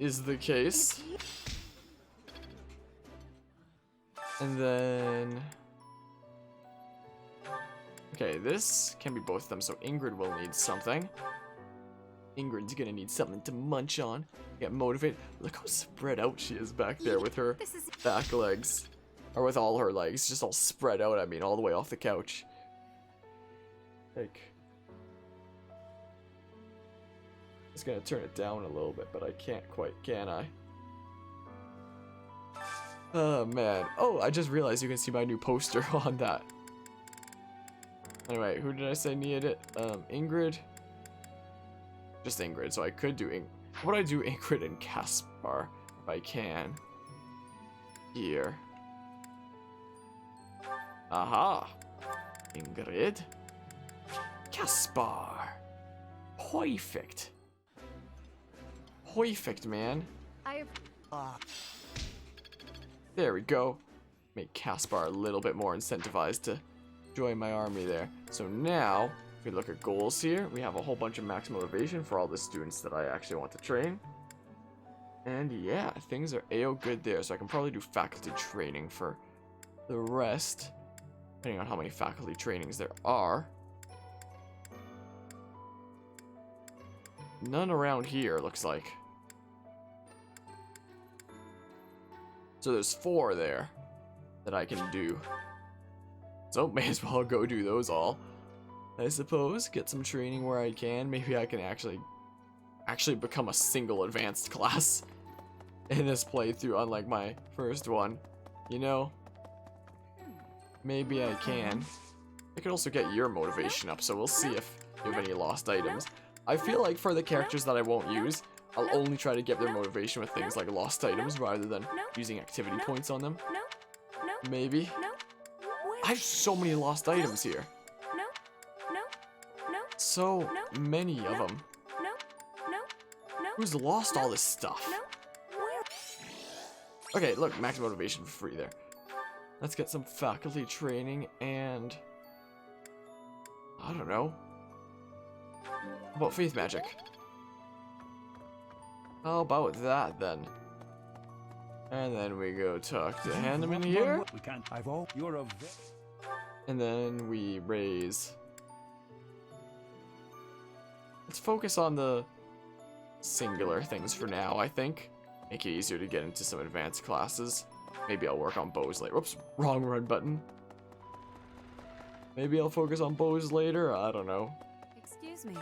Is the case. And then... Okay, this can be both of them, so Ingrid will need something. Ingrid's gonna need something to munch on, get motivated. Look how spread out she is back there with her back legs. Or with all her legs, just all spread out, I mean, all the way off the couch. Like... Just gonna turn it down a little bit, but I can't quite, can I? Oh, man. Oh, I just realized you can see my new poster on that. Anyway, who did I say needed it? Ingrid? Just Ingrid, so I could do How would I do Ingrid and Caspar, if I can? Here. Aha! Ingrid. Caspar. Perfect. Perfect, man. There we go. Make Caspar a little bit more incentivized to join my army there. So now, if we look at goals here, we have a whole bunch of max motivation for all the students that I actually want to train. And yeah, things are a-o good there. So I can probably do faculty training for the rest, depending on how many faculty trainings there are. None around here, looks like. So there's 4 there that I can do. So may as well go do those all, I suppose. Get some training where I can. Maybe I can actually become a single advanced class in this playthrough, unlike my first one. You know? Maybe I can. I could also get your motivation up, so we'll see if you have any lost items. I feel like for the characters that I won't use, I'll only try to get their motivation with things like lost items rather than using activity points on them. Maybe. I have so many lost items here. So many of them. Who's lost all this stuff? Okay, look, max motivation for free there. Let's get some faculty training and... I don't know. How about faith magic? How about that then? And then we go talk to Hanneman here. We can't. You're a. And then we raise. Let's focus on the singular things for now, I think. Make it easier to get into some advanced classes. Maybe I'll work on bows later. Whoops, wrong run button. Maybe I'll focus on bows later. I don't know. Excuse me,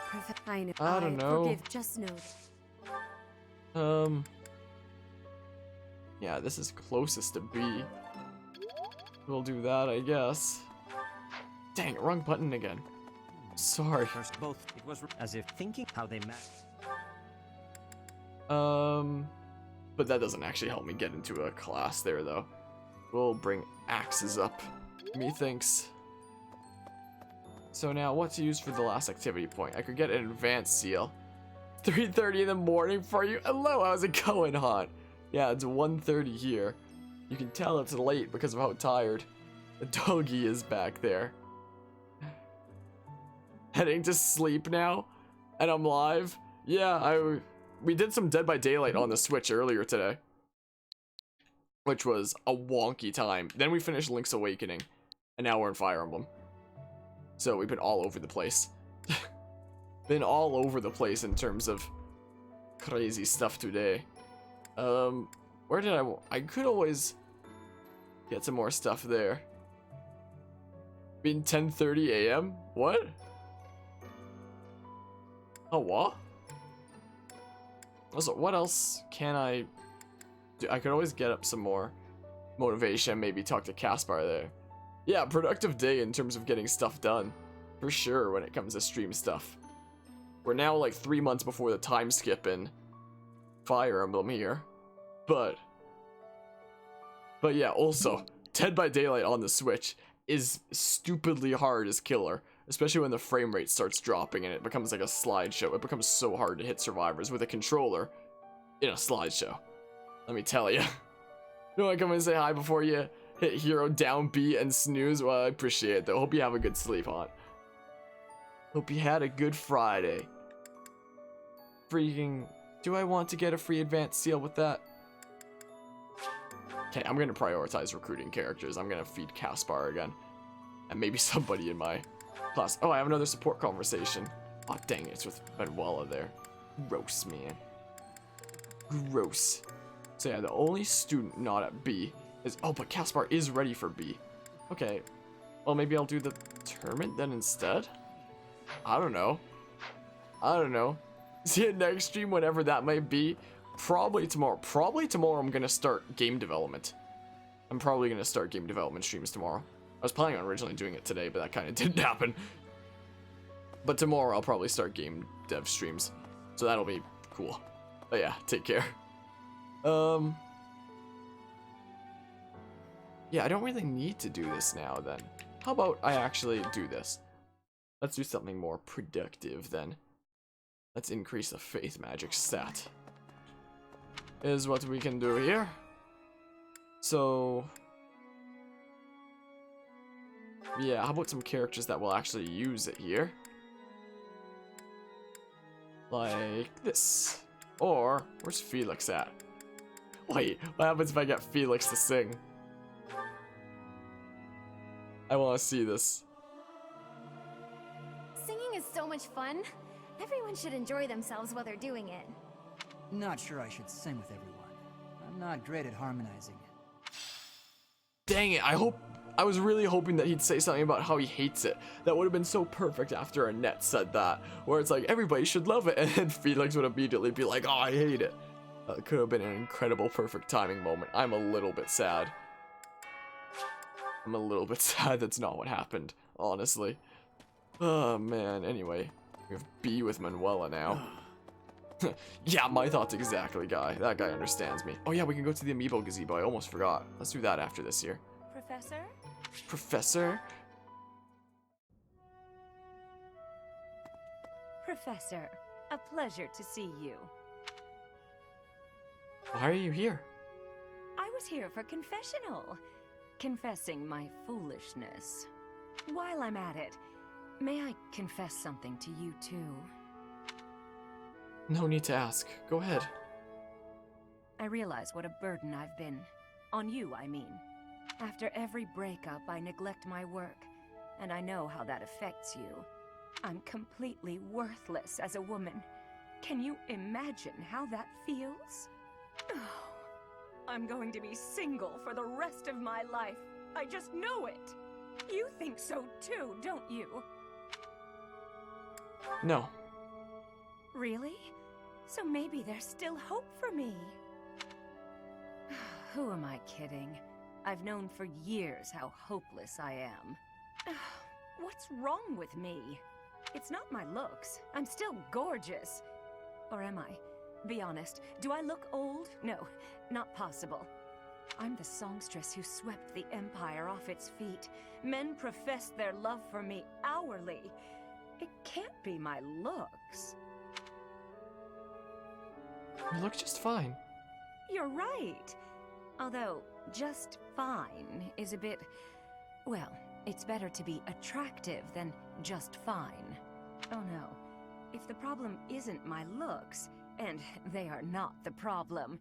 I don't know. Forgive, just know. Yeah, this is closest to B. We'll do that, I guess. Dang it, wrong button again. Sorry. First, both. It was as if thinking how they met. But that doesn't actually help me get into a class there, though. We'll bring axes up, methinks. So now, what to use for the last activity point? I could get an advanced seal. 3:30 in the morning for you. Hello, how's it going, hon? Yeah, it's 1:30 here. You can tell it's late because of how tired the doggy is back there. Heading to sleep now, and I'm live. Yeah, we did some Dead by Daylight on the Switch earlier today, which was a wonky time. Then we finished Link's Awakening, and now we're in Fire Emblem. So we've been all over the place. Been all over the place in terms of crazy stuff today. Where did I could always get some more stuff there. Been 10:30 a.m. What? Oh, what? Also, what else can I do? I could always get up some more motivation, maybe talk to Caspar there. Yeah, productive day in terms of getting stuff done. For sure, when it comes to stream stuff. We're now like 3 months before the time skip in Fire Emblem here. But yeah, also, Dead by Daylight on the Switch is stupidly hard as killer. Especially when the frame rate starts dropping and it becomes like a slideshow. It becomes so hard to hit survivors with a controller in a slideshow. Let me tell you. You want to come and say hi before you hit hero down B and snooze? Well, I appreciate it though. Hope you have a good sleep, hon. Hope you had a good Friday. Freaking... Do I want to get a free advanced seal with that? Okay, I'm going to prioritize recruiting characters. I'm going to feed Caspar again. And maybe somebody in my class. Oh, I have another support conversation. Oh, dang it. It's with Manuela there. Gross, man. Gross. So yeah, the only student not at B is... Oh, but Caspar is ready for B. Okay. Well, maybe I'll do the tournament then instead? I don't know. See you next stream, whenever that might be. Probably tomorrow. Probably tomorrow I'm going to start game development. I'm probably going to start game development streams tomorrow. I was planning on originally doing it today, but that kind of didn't happen. But tomorrow I'll probably start game dev streams. So that'll be cool. But yeah, take care. Yeah, I don't really need to do this now then. How about I actually do this? Let's do something more productive then. Let's increase the faith magic stat. Is what we can do here. So... yeah, how about some characters that will actually use it here? Like this. Or, where's Felix at? Wait, what happens if I get Felix to sing? I want to see this. Singing is so much fun. Everyone should enjoy themselves while they're doing it. Not sure I should sing with everyone. I'm not great at harmonizing. Dang it, I was really hoping that he'd say something about how he hates it. That would have been so perfect after Annette said that. Where it's like, everybody should love it, and then Felix would immediately be like, oh, I hate it. That could have been an incredible perfect timing moment. I'm a little bit sad. I'm a little bit sad that's not what happened, honestly. Oh man, anyway. We have B with Manuela now. Yeah, my thoughts exactly, guy. That guy understands me. Oh yeah, we can go to the Amiibo Gazebo. I almost forgot. Let's do that after this year. Professor? Professor? Professor, a pleasure to see you. Why are you here? I was here for confessional. Confessing my foolishness. While I'm at it, may I confess something to you too? No need to ask. Go ahead. I realize what a burden I've been. On you, I mean. After every breakup, I neglect my work, and I know how that affects you. I'm completely worthless as a woman. Can you imagine how that feels? Oh, I'm going to be single for the rest of my life. I just know it. You think so too, don't you? No. Really? So maybe there's still hope for me. Who am I kidding? I've known for years how hopeless I am. What's wrong with me? It's not my looks. I'm still gorgeous. Or am I? Be honest, do I look old? No, not possible. I'm the songstress who swept the Empire off its feet. Men professed their love for me hourly. It can't be my looks. You look just fine. You're right. Although, just fine is a bit... Well, it's better to be attractive than just fine. Oh no. If the problem isn't my looks, and they are not the problem,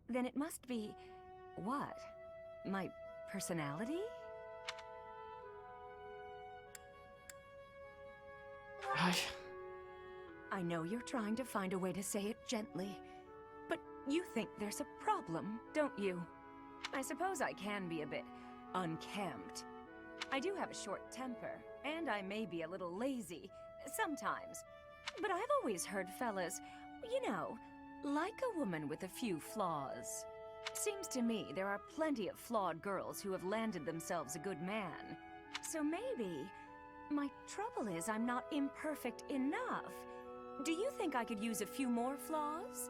then it must be... what? My personality? I know you're trying to find a way to say it gently, but you think there's a problem, don't you? I suppose I can be a bit unkempt. I do have a short temper, and I may be a little lazy, sometimes. But I've always heard fellas, you know, like a woman with a few flaws. Seems to me there are plenty of flawed girls who have landed themselves a good man. So maybe my trouble is I'm not imperfect enough. Do you think I could use a few more flaws?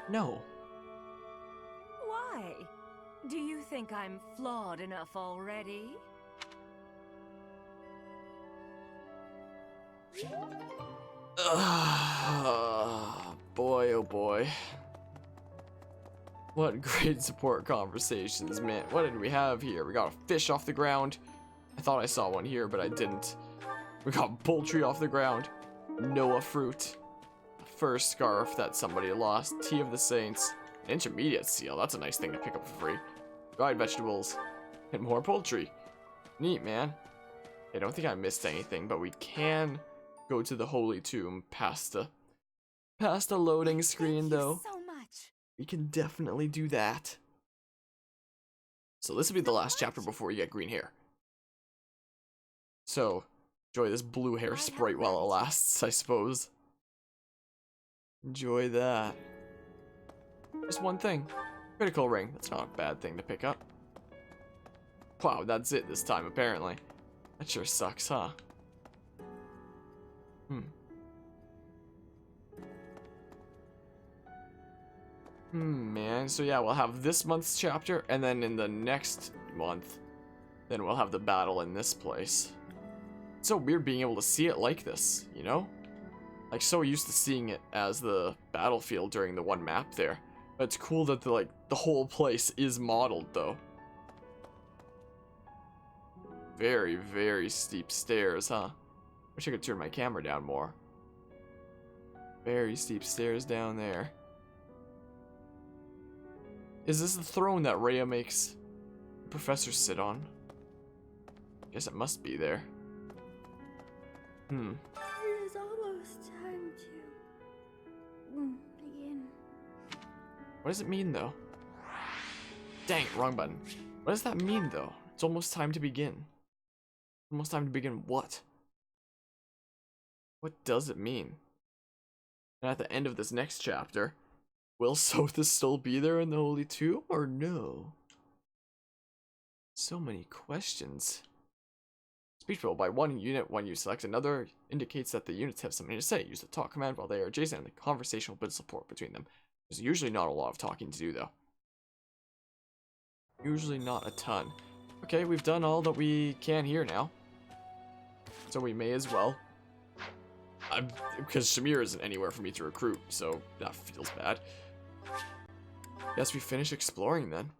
No. Why? Do you think I'm flawed enough already? Boy, oh boy. What great support conversations, man. What did we have here? We got a fish off the ground. I thought I saw one here, but I didn't. We got poultry off the ground. Noah fruit. A fur scarf that somebody lost. Tea of the Saints. Intermediate seal. That's a nice thing to pick up for free. Dried vegetables. And more poultry. Neat, man. I don't think I missed anything, but we can go to the Holy Tomb past the loading screen, though. Thank you so much. We can definitely do that. So this will be the last chapter before you get green hair. So, enjoy this blue hair sprite while it lasts, I suppose. Enjoy that. Just one thing. Critical ring. That's not a bad thing to pick up. Wow, that's it this time, apparently. That sure sucks, huh? Man. So yeah, we'll have this month's chapter, and then in the next month, then we'll have the battle in this place. It's so weird being able to see it like this, you know? Like, so used to seeing it as the battlefield during the one map there. But it's cool that the whole place is modeled, though. Very, very steep stairs, huh? Wish I could turn my camera down more. Very steep stairs down there. Is this the throne that Rhea makes the professor sit on? Guess it must be there. It is almost time to begin. What does it mean, though? Dang, wrong button. What does that mean, though? It's almost time to begin. Almost time to begin what? What does it mean? And at the end of this next chapter, will Sothis still be there in the Holy Tomb, or no? So many questions. Speech bubble by one unit when you select another indicates that the units have something to say. Use the talk command while they are adjacent and the conversation will build support between them. There's usually not a lot of talking to do, though. Usually not a ton. Okay, we've done all that we can here now. So we may as well. Because Shamir isn't anywhere for me to recruit, so that feels bad. Guess we finish exploring then.